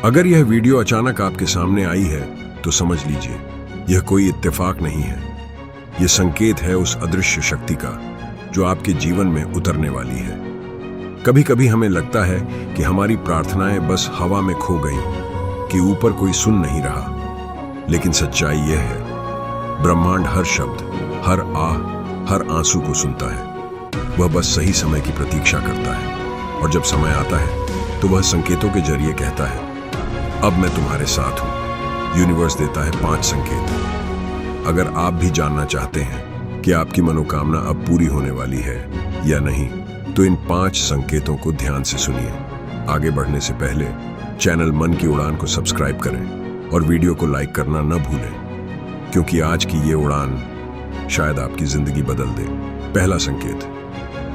अगर यह वीडियो अचानक आपके सामने आई है तो समझ लीजिए यह कोई इत्तेफाक नहीं है। यह संकेत है उस अदृश्य शक्ति का जो आपके जीवन में उतरने वाली है। कभी कभी हमें लगता है कि हमारी प्रार्थनाएं बस हवा में खो गईं, कि ऊपर कोई सुन नहीं रहा। लेकिन सच्चाई यह है, ब्रह्मांड हर शब्द, हर आह, हर आंसू को सुनता है। वह बस सही समय की प्रतीक्षा करता है, और जब समय आता है तो वह संकेतों के जरिए कहता है, अब मैं तुम्हारे साथ हूं। यूनिवर्स देता है 5 संकेत। अगर आप भी जानना चाहते हैं कि आपकी मनोकामना अब पूरी होने वाली है या नहीं, तो इन 5 संकेतों को ध्यान से सुनिए। आगे बढ़ने से पहले चैनल मन की उड़ान को सब्सक्राइब करें और वीडियो को लाइक करना न भूलें, क्योंकि आज की ये उड़ान शायद आपकी जिंदगी बदल दे। पहला संकेत,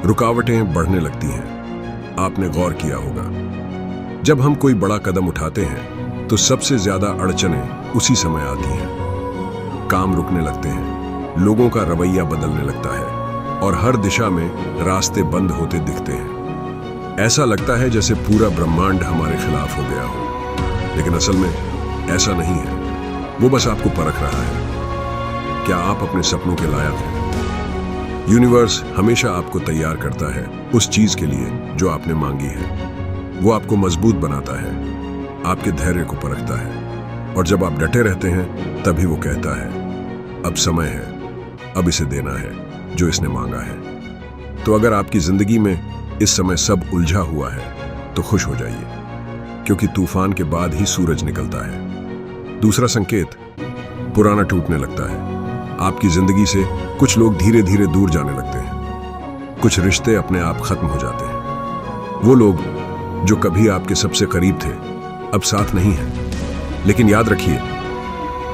रुकावटें बढ़ने लगती हैं। आपने गौर किया होगा, जब हम कोई बड़ा कदम उठाते हैं तो सबसे ज्यादा अड़चनें उसी समय आती हैं। काम रुकने लगते हैं, लोगों का रवैया बदलने लगता है और हर दिशा में रास्ते बंद होते दिखते हैं। ऐसा लगता है जैसे पूरा ब्रह्मांड हमारे खिलाफ हो गया हो, लेकिन असल में ऐसा नहीं है। वो बस आपको परख रहा है, क्या आप अपने सपनों के लायक हैं। यूनिवर्स हमेशा आपको तैयार करता है उस चीज के लिए जो आपने मांगी है। वो आपको मजबूत बनाता है, आपके धैर्य को परखता है, और जब आप डटे रहते हैं तभी वो कहता है, अब समय है, अब इसे देना है जो इसने मांगा है। तो अगर आपकी जिंदगी में इस समय सब उलझा हुआ है तो खुश हो जाइए, क्योंकि तूफान के बाद ही सूरज निकलता है। दूसरा संकेत, पुराना टूटने लगता है। आपकी जिंदगी से कुछ लोग धीरे धीरे दूर जाने लगते हैं, कुछ रिश्ते अपने आप खत्म हो जाते हैं। वो लोग जो कभी आपके सबसे करीब थे अब साथ नहीं है। लेकिन याद रखिए,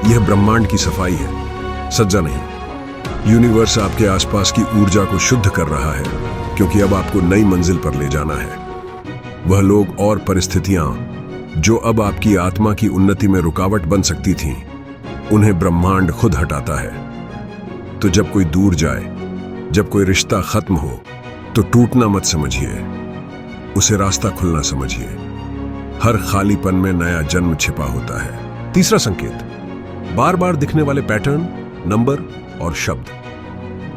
यह ब्रह्मांड की सफाई है, सज्जा नहीं। यूनिवर्स आपके आसपास की ऊर्जा को शुद्ध कर रहा है, क्योंकि अब आपको नई मंजिल पर ले जाना है। वह लोग और परिस्थितियां जो अब आपकी आत्मा की उन्नति में रुकावट बन सकती थीं, उन्हें ब्रह्मांड खुद हटाता है। तो जब कोई दूर जाए, जब कोई रिश्ता खत्म हो, तो टूटना मत समझिए, उसे रास्ता खुलना समझिए। हर खालीपन में नया जन्म छिपा होता है। तीसरा संकेत, बार बार दिखने वाले पैटर्न, नंबर और शब्द।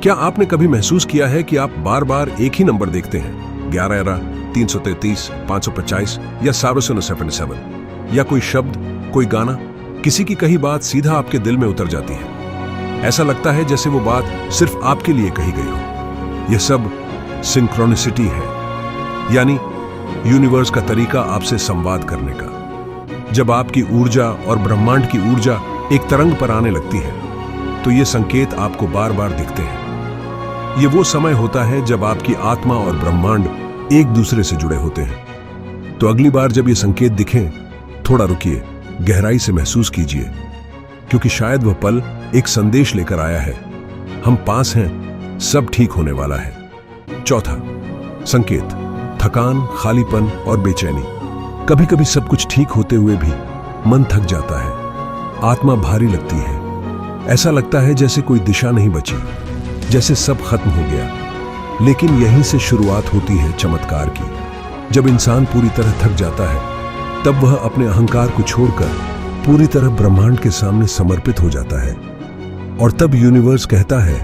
क्या आपने कभी महसूस किया है कि आप बार बार एक ही नंबर देखते हैं? 11, 333, 525 या 777, या कोई शब्द, कोई गाना, किसी की कही बात सीधा आपके दिल में उतर जाती है। ऐसा लगता है जैसे वो बात सिर्फ आपके लिए कही गई हो। यह सब सिंक्रोनिसिटी है, यानी यूनिवर्स का तरीका आपसे संवाद करने का। जब आपकी ऊर्जा और ब्रह्मांड की ऊर्जा एक तरंग पर आने लगती है, तो ये संकेत आपको बार बार दिखते हैं। ये वो समय होता है जब आपकी आत्मा और ब्रह्मांड एक दूसरे से जुड़े होते हैं। तो अगली बार जब ये संकेत दिखें, थोड़ा रुकिए, गहराई से महसूस कीजिए, क्योंकि शायद वह पल एक संदेश लेकर आया है, हम पास हैं, सब ठीक होने वाला है। चौथा संकेत, थकान, खालीपन और बेचैनी। कभी कभी सब कुछ ठीक होते हुए भी मन थक जाता है, आत्मा भारी लगती है। ऐसा लगता है जैसे कोई दिशा नहीं बची, जैसे सब खत्म हो गया। लेकिन यहीं से शुरुआत होती है चमत्कार की। जब इंसान पूरी तरह थक जाता है, तब वह अपने अहंकार को छोड़कर पूरी तरह ब्रह्मांड के सामने समर्पित हो जाता है, और तब यूनिवर्स कहता है,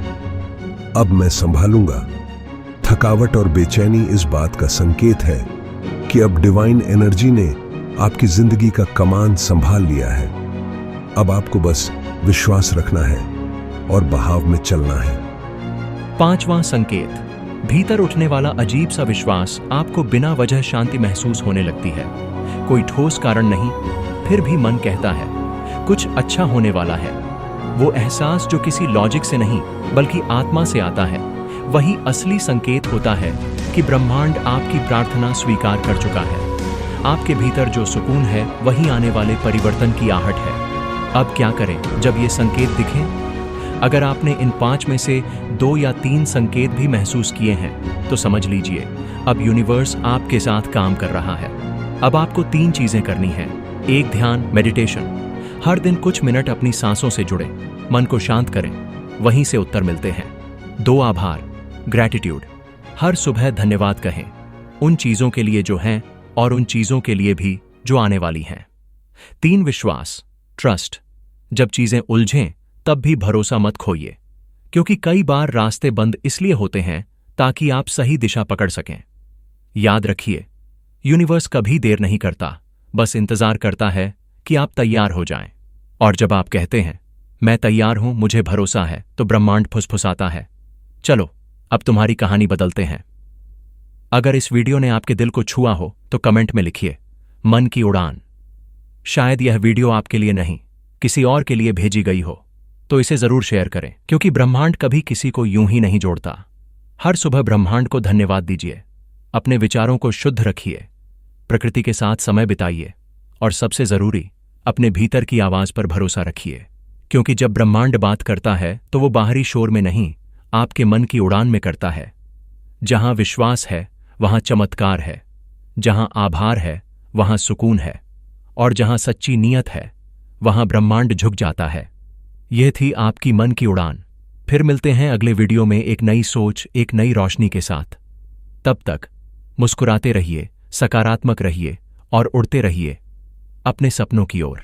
अब मैं संभालूंगा। थकावट और बेचैनी इस बात का संकेत है कि अब डिवाइन एनर्जी ने आपकी जिंदगी का कमान संभाल लिया है। अब आपको बस विश्वास रखना है और बहाव में चलना है। 5वां संकेत, भीतर उठने वाला अजीब सा विश्वास। आपको बिना वजह शांति महसूस होने लगती है। कोई ठोस कारण नहीं, फिर भी मन कहता है कुछ अच्छा होने वाला है। वो एहसास जो किसी लॉजिक से नहीं बल्कि आत्मा से आता है, वही असली संकेत होता है कि ब्रह्मांड आपकी प्रार्थना स्वीकार कर चुका है। आपके भीतर जो सुकून है वही आने वाले परिवर्तन की आहट है। अब क्या करें जब ये संकेत दिखें? अगर आपने इन 5 में से 2 या 3 संकेत भी महसूस किए हैं, तो समझ लीजिए अब यूनिवर्स आपके साथ काम कर रहा है। अब आपको 3 चीजें करनी हैं। 1, ध्यान, मेडिटेशन। हर दिन कुछ मिनट अपनी सांसों से जुड़े, मन को शांत करें, वहीं से उत्तर मिलते हैं। 2, आभार, ग्रैटिट्यूड। हर सुबह धन्यवाद कहें, उन चीजों के लिए जो हैं और उन चीजों के लिए भी जो आने वाली हैं। 3 विश्वास, ट्रस्ट। जब चीजें उलझें तब भी भरोसा मत खोइए, क्योंकि कई बार रास्ते बंद इसलिए होते हैं ताकि आप सही दिशा पकड़ सकें। याद रखिए, यूनिवर्स कभी देर नहीं करता, बस इंतजार करता है कि आप तैयार हो जाएं। और जब आप कहते हैं मैं तैयार हूं, मुझे भरोसा है, तो ब्रह्मांड फुसफुसाता है। चलो अब तुम्हारी कहानी बदलते हैं। अगर इस वीडियो ने आपके दिल को छुआ हो तो कमेंट में लिखिए मन की उड़ान। शायद यह वीडियो आपके लिए नहीं, किसी और के लिए भेजी गई हो, तो इसे जरूर शेयर करें, क्योंकि ब्रह्मांड कभी किसी को यूं ही नहीं जोड़ता। हर सुबह ब्रह्मांड को धन्यवाद दीजिए, अपने विचारों को शुद्ध रखिए, प्रकृति के साथ समय बिताइए, और सबसे जरूरी अपने भीतर की आवाज पर भरोसा रखिए, क्योंकि जब ब्रह्मांड बात करता है तो वो बाहरी शोर में नहीं, आपके मन की उड़ान में करता है। जहां विश्वास है वहां चमत्कार है, जहां आभार है वहां सुकून है, और जहां सच्ची नीयत है वहां ब्रह्मांड झुक जाता है। यह थी आपकी मन की उड़ान। फिर मिलते हैं अगले वीडियो में एक नई सोच, एक नई रोशनी के साथ। तब तक मुस्कुराते रहिए, सकारात्मक रहिए और उड़ते रहिए अपने सपनों की ओर।